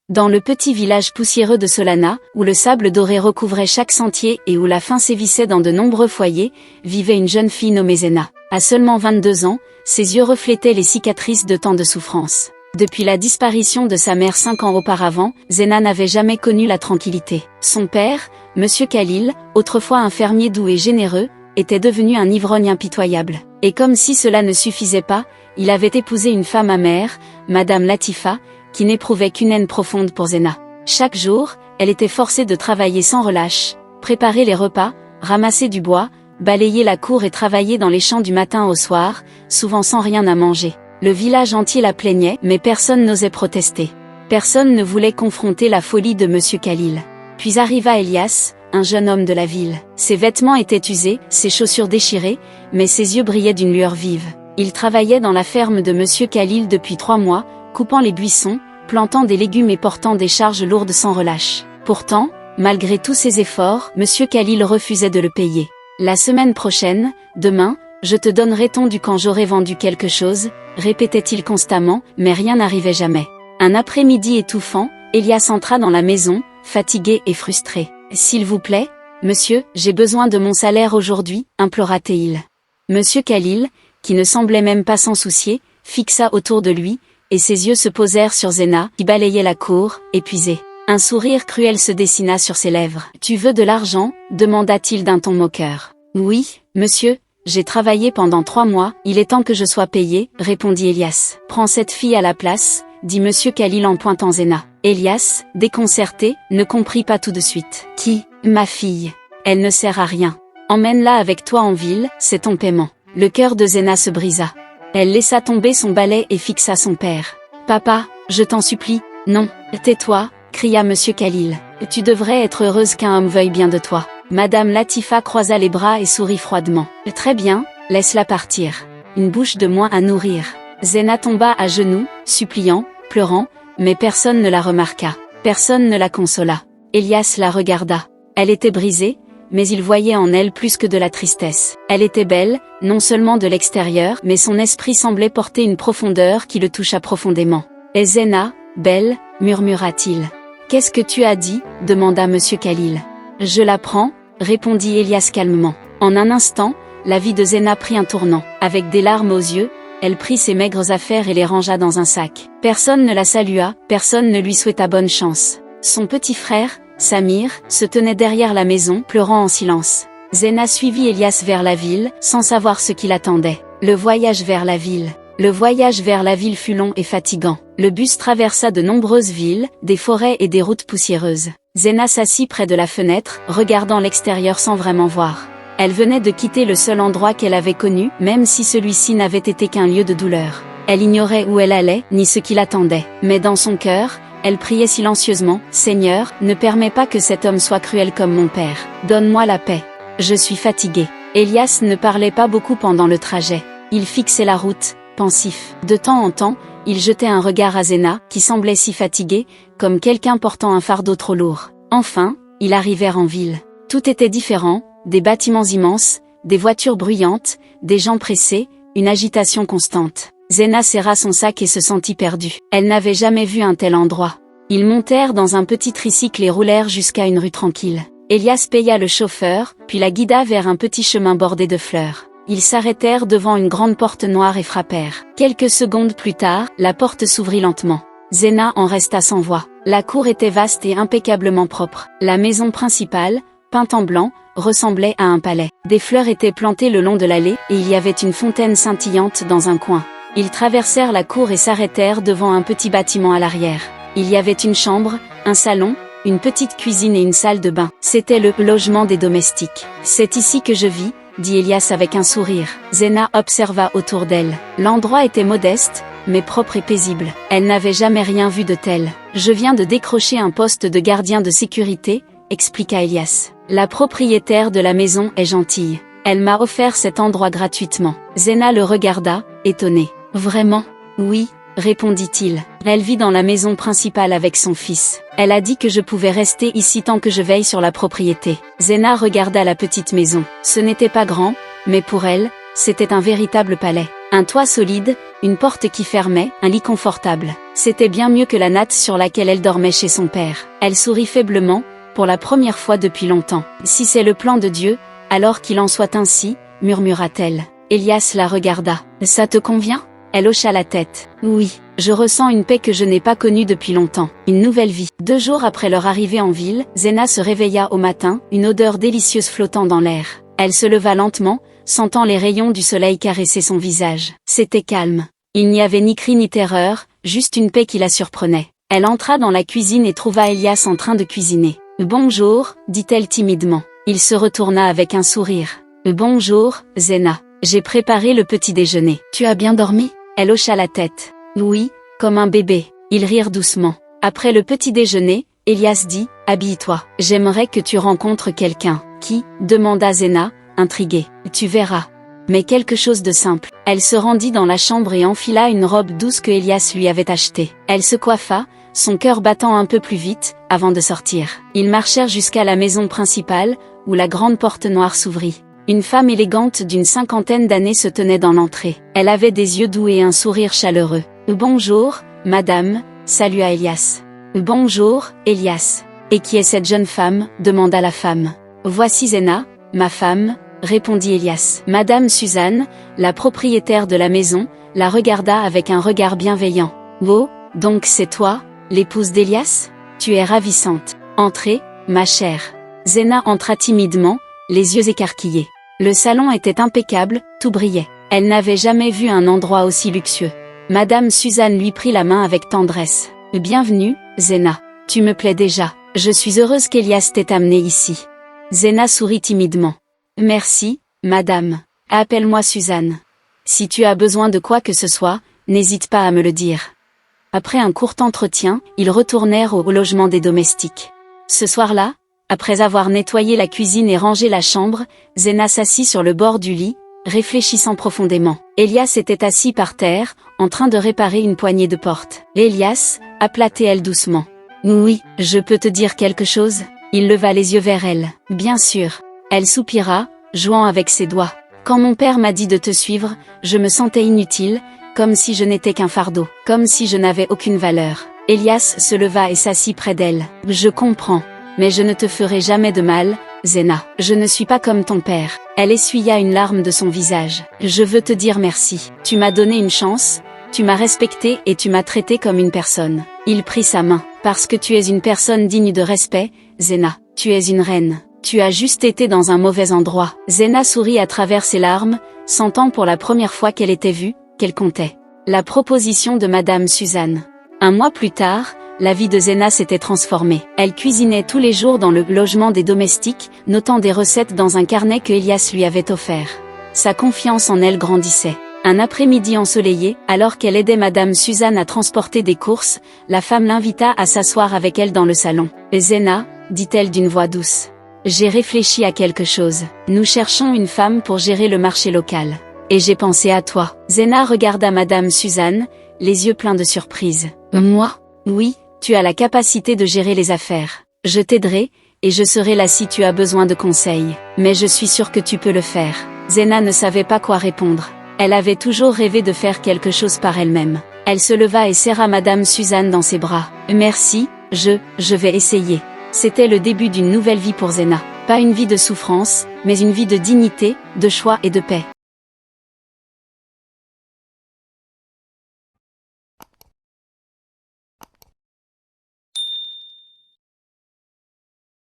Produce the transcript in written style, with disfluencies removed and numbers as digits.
Dans le petit village poussiéreux de Solana, où le sable doré recouvrait chaque sentier et où la faim sévissait dans de nombreux foyers, vivait une jeune fille nommée Zena. À seulement 22 ans, ses yeux reflétaient les cicatrices de tant de souffrances. Depuis la disparition de sa mère 5 ans auparavant, Zena n'avait jamais connu la tranquillité. Son père, Monsieur Khalil, autrefois un fermier doux et généreux, était devenu un ivrogne impitoyable. Et comme si cela ne suffisait pas, il avait épousé une femme amère, Madame Latifa, qui n'éprouvait qu'une haine profonde pour Zena. Chaque jour, elle était forcée de travailler sans relâche, préparer les repas, ramasser du bois, balayer la cour et travailler dans les champs du matin au soir, souvent sans rien à manger. Le village entier la plaignait, mais personne n'osait protester. Personne ne voulait confronter la folie de Monsieur Khalil. Puis arriva Elias, un jeune homme de la ville. Ses vêtements étaient usés, ses chaussures déchirées, mais ses yeux brillaient d'une lueur vive. Il travaillait dans la ferme de Monsieur Khalil depuis 3 mois, coupant les buissons, plantant des légumes et portant des charges lourdes sans relâche. Pourtant, malgré tous ses efforts, Monsieur Khalil refusait de le payer. La semaine prochaine, demain, je te donnerai ton dû quand j'aurai vendu quelque chose, répétait-il constamment, mais rien n'arrivait jamais. Un après-midi étouffant, Elias entra dans la maison, fatigué et frustré. « S'il vous plaît, monsieur, j'ai besoin de mon salaire aujourd'hui, implora-t-il. Monsieur Khalil, qui ne semblait même pas s'en soucier, fixa autour de lui, et ses yeux se posèrent sur Zena, qui balayait la cour, épuisée. Un sourire cruel se dessina sur ses lèvres. « Tu veux de l'argent » demanda-t-il d'un ton moqueur. « Oui, monsieur, j'ai travaillé pendant 3 mois, il est temps que je sois payé, répondit Elias. « Prends cette fille à la place, dit Monsieur Khalil en pointant Zena. Elias, déconcerté, ne comprit pas tout de suite. « Qui ? Ma fille. Elle ne sert à rien. Emmène-la avec toi en ville, c'est ton paiement. » Le cœur de Zena se brisa. Elle laissa tomber son balai et fixa son père. « Papa, je t'en supplie, non, tais-toi » cria Monsieur Khalil. « Tu devrais être heureuse qu'un homme veuille bien de toi. » Madame Latifa croisa les bras et sourit froidement. « Très bien, laisse-la partir. Une bouche de moins à nourrir. » Zena tomba à genoux, suppliant, pleurant, mais personne ne la remarqua. Personne ne la consola. Elias la regarda. Elle était brisée, mais il voyait en elle plus que de la tristesse. Elle était belle, non seulement de l'extérieur, mais son esprit semblait porter une profondeur qui le toucha profondément. « Et Zena, belle » murmura-t-il. « Qu'est-ce que tu as dit » demanda Monsieur Khalil. « Je la prends » répondit Elias calmement. En un instant, la vie de Zena prit un tournant. Avec des larmes aux yeux, elle prit ses maigres affaires et les rangea dans un sac. Personne ne la salua, personne ne lui souhaita bonne chance. Son petit frère, Samir, se tenait derrière la maison, pleurant en silence. Zena suivit Elias vers la ville, sans savoir ce qui l'attendait. Le voyage vers la ville. Le voyage vers la ville fut long et fatigant. Le bus traversa de nombreuses villes, des forêts et des routes poussiéreuses. Zena s'assit près de la fenêtre, regardant l'extérieur sans vraiment voir. Elle venait de quitter le seul endroit qu'elle avait connu, même si celui-ci n'avait été qu'un lieu de douleur. Elle ignorait où elle allait, ni ce qui l'attendait. Mais dans son cœur, elle priait silencieusement, « Seigneur, ne permets pas que cet homme soit cruel comme mon père. Donne-moi la paix. Je suis fatigué. » Elias ne parlait pas beaucoup pendant le trajet. Il fixait la route, pensif. De temps en temps, il jetait un regard à Zena, qui semblait si fatiguée, comme quelqu'un portant un fardeau trop lourd. Enfin, ils arrivèrent en ville. Tout était différent, des bâtiments immenses, des voitures bruyantes, des gens pressés, une agitation constante. Zena serra son sac et se sentit perdue. Elle n'avait jamais vu un tel endroit. Ils montèrent dans un petit tricycle et roulèrent jusqu'à une rue tranquille. Elias paya le chauffeur, puis la guida vers un petit chemin bordé de fleurs. Ils s'arrêtèrent devant une grande porte noire et frappèrent. Quelques secondes plus tard, la porte s'ouvrit lentement. Zena en resta sans voix. La cour était vaste et impeccablement propre. La maison principale, peinte en blanc, ressemblait à un palais. Des fleurs étaient plantées le long de l'allée, et il y avait une fontaine scintillante dans un coin. Ils traversèrent la cour et s'arrêtèrent devant un petit bâtiment à l'arrière. Il y avait une chambre, un salon, une petite cuisine et une salle de bain. C'était le logement des domestiques. « C'est ici que je vis », dit Elias avec un sourire. Zena observa autour d'elle. L'endroit était modeste, mais propre et paisible. Elle n'avait jamais rien vu de tel. « Je viens de décrocher un poste de gardien de sécurité », expliqua Elias. « La propriétaire de la maison est gentille. Elle m'a offert cet endroit gratuitement. » Zena le regarda, étonnée. « Vraiment ? » ?»« Oui, » répondit-il. « Elle vit dans la maison principale avec son fils. Elle a dit que je pouvais rester ici tant que je veille sur la propriété. » Zena regarda la petite maison. Ce n'était pas grand, mais pour elle, c'était un véritable palais. Un toit solide, une porte qui fermait, un lit confortable. C'était bien mieux que la natte sur laquelle elle dormait chez son père. Elle sourit faiblement, pour la première fois depuis longtemps. Si c'est le plan de Dieu, alors qu'il en soit ainsi, murmura-t-elle. Elias la regarda. Ça te convient? Elle hocha la tête. Oui, je ressens une paix que je n'ai pas connue depuis longtemps. Une nouvelle vie. 2 jours après leur arrivée en ville, Zena se réveilla au matin, une odeur délicieuse flottant dans l'air. Elle se leva lentement, sentant les rayons du soleil caresser son visage. C'était calme. Il n'y avait ni cri ni terreur, juste une paix qui la surprenait. Elle entra dans la cuisine et trouva Elias en train de cuisiner. « Bonjour », dit-elle timidement. Il se retourna avec un sourire. « Bonjour, Zena. J'ai préparé le petit déjeuner. Tu as bien dormi ?» Elle hocha la tête. « Oui, comme un bébé. » Ils rirent doucement. Après le petit déjeuner, Elias dit « Habille-toi. J'aimerais que tu rencontres quelqu'un. »« Qui ?» demanda Zena, intriguée. « Tu verras. » Mais quelque chose de simple. Elle se rendit dans la chambre et enfila une robe douce que Elias lui avait achetée. Elle se coiffa, son cœur battant un peu plus vite, avant de sortir. Ils marchèrent jusqu'à la maison principale, où la grande porte noire s'ouvrit. Une femme élégante d'une 50aine d'années se tenait dans l'entrée. Elle avait des yeux doux et un sourire chaleureux. « Bonjour, madame », salua Elias. « Bonjour, Elias. »« Et qui est cette jeune femme ?» demanda la femme. « Voici Zena, ma femme, » répondit Elias. Madame Suzanne, la propriétaire de la maison, la regarda avec un regard bienveillant. « Oh, donc c'est toi, l'épouse d'Elias? Tu es ravissante. Entrez, ma chère. » Zena entra timidement, les yeux écarquillés. Le salon était impeccable, tout brillait. Elle n'avait jamais vu un endroit aussi luxueux. Madame Suzanne lui prit la main avec tendresse. « Bienvenue, Zena. Tu me plais déjà. Je suis heureuse qu'Elias t'ait amenée ici. » Zena sourit timidement. « Merci, madame. Appelle-moi Suzanne. Si tu as besoin de quoi que ce soit, n'hésite pas à me le dire. » Après un court entretien, ils retournèrent au logement des domestiques. Ce soir-là, après avoir nettoyé la cuisine et rangé la chambre, Zena s'assit sur le bord du lit, réfléchissant profondément. Elias était assis par terre, en train de réparer une poignée de porte. « Elias » appela-t-elle doucement. « Oui, je peux te dire quelque chose ?» Il leva les yeux vers elle. « Bien sûr. » Elle soupira, jouant avec ses doigts. « Quand mon père m'a dit de te suivre, je me sentais inutile, comme si je n'étais qu'un fardeau, comme si je n'avais aucune valeur. » Elias se leva et s'assit près d'elle. « Je comprends. Mais je ne te ferai jamais de mal, Zena. Je ne suis pas comme ton père. » Elle essuya une larme de son visage. « Je veux te dire merci. Tu m'as donné une chance, tu m'as respecté et tu m'as traité comme une personne. » Il prit sa main. « Parce que tu es une personne digne de respect, Zena. Tu es une reine. Tu as juste été dans un mauvais endroit. » Zena sourit à travers ses larmes, sentant pour la première fois qu'elle était vue, qu'elle comptait. La proposition de Madame Suzanne. 1 mois plus tard, la vie de Zena s'était transformée. Elle cuisinait tous les jours dans le logement des domestiques, notant des recettes dans un carnet que Elias lui avait offert. Sa confiance en elle grandissait. Un après-midi ensoleillé, alors qu'elle aidait Madame Suzanne à transporter des courses, la femme l'invita à s'asseoir avec elle dans le salon. « Zena », dit-elle d'une voix douce. « J'ai réfléchi à quelque chose. Nous cherchons une femme pour gérer le marché local. Et j'ai pensé à toi. » Zena regarda Madame Suzanne, les yeux pleins de surprise. « Moi ? » ?»« Oui. Tu as la capacité de gérer les affaires. Je t'aiderai, et je serai là si tu as besoin de conseils. Mais je suis sûre que tu peux le faire. » Zena ne savait pas quoi répondre. Elle avait toujours rêvé de faire quelque chose par elle-même. Elle se leva et serra Madame Suzanne dans ses bras. « Merci, je vais essayer. » C'était le début d'une nouvelle vie pour Zena. Pas une vie de souffrance, mais une vie de dignité, de choix et de paix.